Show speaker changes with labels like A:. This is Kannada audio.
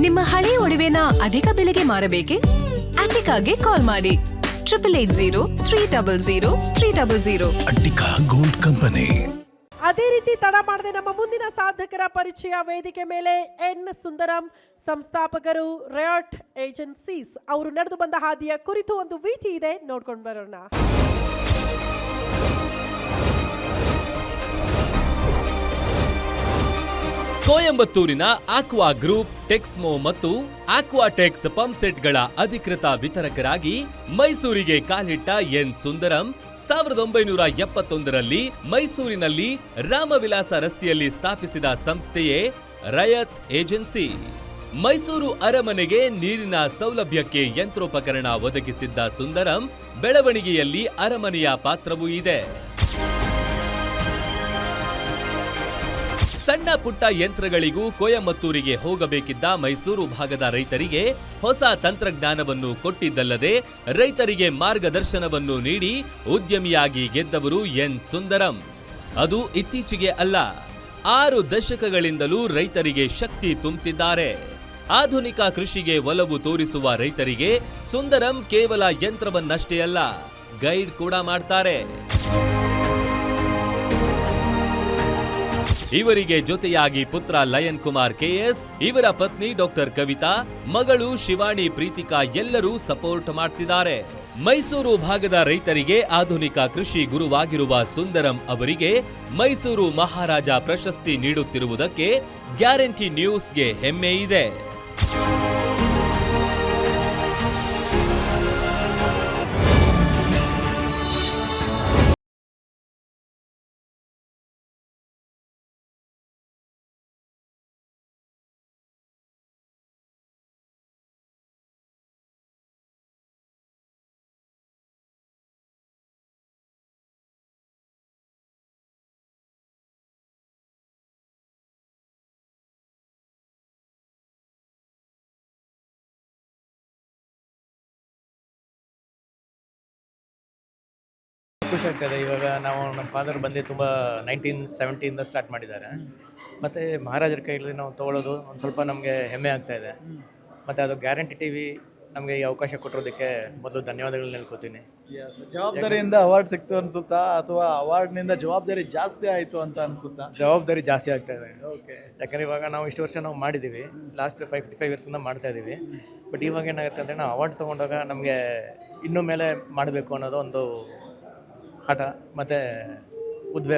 A: ನಿಮ್ಮ ಹಳೆ ಒಡವೆನ ಅಧಿಕ ಬೆಲೆಗೆ ಮಾರಬೇಕೆ? ಅಟಿಕಾಗೆ ಕಾಲ್ ಮಾಡಿ 8803000300.
B: Attica gold company.
C: ಅದೇ ರೀತಿ ತಡ ಮಾಡದೆ ನಮ್ಮ ಮುಂದಿನ ಸಾಧಕರ ಪರಿಚಯ. ವೇದಿಕೆ ಮೇಲೆ ಎನ್ ಸುಂದರಂ, ಸಂಸ್ಥಾಪಕರು ರಯಾಟ್ ಏಜೆನ್ಸೀಸ್. ಅವರು ನಡೆದು ಬಂದ ಹಾದಿಯ ಕುರಿತು ಒಂದು ವಿಟಿ ಇದೆ, ನೋಡ್ಕೊಂಡು ಬರೋಣ.
D: ಕೊಯಂಬತ್ತೂರಿನ ಆಕ್ವಾ ಗ್ರೂಪ್, ಟೆಕ್ಸ್ಮೋ ಮತ್ತು ಆಕ್ವಾಟೆಕ್ಸ್ ಪಂಪ್ ಸೆಟ್ಗಳ ಅಧಿಕೃತ ವಿತರಕರಾಗಿ ಮೈಸೂರಿಗೆ ಕಾಲಿಟ್ಟ ಎನ್ ಸುಂದರಂ 1971ರಲ್ಲಿ ಮೈಸೂರಿನಲ್ಲಿ ರಾಮವಿಲಾಸ ರಸ್ತೆಯಲ್ಲಿ ಸ್ಥಾಪಿಸಿದ ಸಂಸ್ಥೆಯೇ ರಯತ್ ಏಜೆನ್ಸಿ. ಮೈಸೂರು ಅರಮನೆಗೆ ನೀರಿನ ಸೌಲಭ್ಯಕ್ಕೆ ಯಂತ್ರೋಪಕರಣ ಒದಗಿಸಿದ್ದ ಸುಂದರಂ ಬೆಳವಣಿಗೆಯಲ್ಲಿ ಅರಮನೆಯ ಪಾತ್ರವೂ ಇದೆ. ಸಣ್ಣ ಪುಟ್ಟ ಯಂತ್ರಗಳಿಗೂ ಕೊಯಮತ್ತೂರಿಗೆ ಹೋಗಬೇಕಿದ್ದ ಮೈಸೂರು ಭಾಗದ ರೈತರಿಗೆ ಹೊಸ ತಂತ್ರಜ್ಞಾನವನ್ನು ಕೊಟ್ಟಿದ್ದಲ್ಲದೆ ರೈತರಿಗೆ ಮಾರ್ಗದರ್ಶನವನ್ನು ನೀಡಿ ಉದ್ಯಮಿಯಾಗಿ ಗೆದ್ದವರು ಎನ್ ಸುಂದರಂ. ಅದು ಇತ್ತೀಚೆಗೆ ಅಲ್ಲ, 6 ದಶಕಗಳಿಂದಲೂ ರೈತರಿಗೆ ಶಕ್ತಿ ತುಂಬುತ್ತಿದ್ದಾರೆ. ಆಧುನಿಕ ಕೃಷಿಗೆ ಒಲವು ತೋರಿಸುವ ರೈತರಿಗೆ ಸುಂದರಂ ಕೇವಲ ಯಂತ್ರವನ್ನಷ್ಟೇ ಅಲ್ಲ, ಗೈಡ್ ಕೂಡ ಮಾಡ್ತಾರೆ. ಇವರಿಗೆ ಜೊತೆಯಾಗಿ ಪುತ್ರ ಲಯನ್ ಕುಮಾರ್ ಕೆಎಸ್, ಇವರ ಪತ್ನಿ ಡಾಕ್ಟರ್ ಕವಿತಾ, ಮಗಳು ಶಿವಾಣಿ ಪ್ರೀತಿಕಾ ಎಲ್ಲರೂ ಸಪೋರ್ಟ್ ಮಾಡ್ತಿದ್ದಾರೆ. ಮೈಸೂರು ಭಾಗದ ರೈತರಿಗೆ ಆಧುನಿಕ ಕೃಷಿ ಗುರುವಾಗಿರುವ ಸುಂದರಂ ಅವರಿಗೆ ಮೈಸೂರು ಮಹಾರಾಜ ಪ್ರಶಸ್ತಿ ನೀಡುತ್ತಿರುವುದಕ್ಕೆ ಗ್ಯಾರಂಟಿ ನ್ಯೂಸ್ಗೆ ಹೆಮ್ಮೆ ಇದೆ.
E: ಖುಷಿ ಆಗ್ತದೆ. ಇವಾಗ ನಾವು ನಮ್ಮ ಫಾದರ್ ಬಂದು ತುಂಬ 1970ಇಂದ ಸ್ಟಾರ್ಟ್ ಮಾಡಿದ್ದಾರೆ. ಮತ್ತು ಮಹಾರಾಜರ ಕೈಯಲ್ಲಿ ನಾವು ತೊಗೊಳ್ಳೋದು ಒಂದು ಸ್ವಲ್ಪ ನಮಗೆ ಹೆಮ್ಮೆ ಆಗ್ತಾಯಿದೆ. ಮತ್ತು ಅದು ಗ್ಯಾರಂಟಿ ಟಿ ವಿ ನಮಗೆ ಈ ಅವಕಾಶ ಕೊಟ್ಟಿರೋದಕ್ಕೆ ಮೊದಲು ಧನ್ಯವಾದಗಳನ್ನ ಹೇಳ್ಕೊತೀನಿ.
F: ಜವಾಬ್ದಾರಿಯಿಂದ ಅವಾರ್ಡ್ ಸಿಕ್ತು ಅನಿಸುತ್ತಾ, ಅಥವಾ ಅವಾರ್ಡ್ನಿಂದ ಜವಾಬ್ದಾರಿ ಜಾಸ್ತಿ ಆಯಿತು ಅಂತ ಅನಿಸುತ್ತಾ?
E: ಜವಾಬ್ದಾರಿ ಜಾಸ್ತಿ ಆಗ್ತಾಯಿದೆ.
F: ಓಕೆ.
E: ಯಾಕಂದರೆ ಇವಾಗ ನಾವು ಇಷ್ಟು ವರ್ಷ ನಾವು ಮಾಡಿದ್ದೀವಿ, ಲಾಸ್ಟ್ 55 ಇಯರ್ಸಿಂದ ಮಾಡ್ತಾಯಿದ್ದೀವಿ. ಬಟ್ ಇವಾಗ ಏನಾಗುತ್ತೆ ಅಂದರೆ ನಾವು ಅವಾರ್ಡ್ ತೊಗೊಂಡಾಗ ನಮಗೆ ಇನ್ನೂ ಮೇಲೆ ಮಾಡಬೇಕು ಅನ್ನೋದು ಒಂದು ಹಠ ಮತ್ತು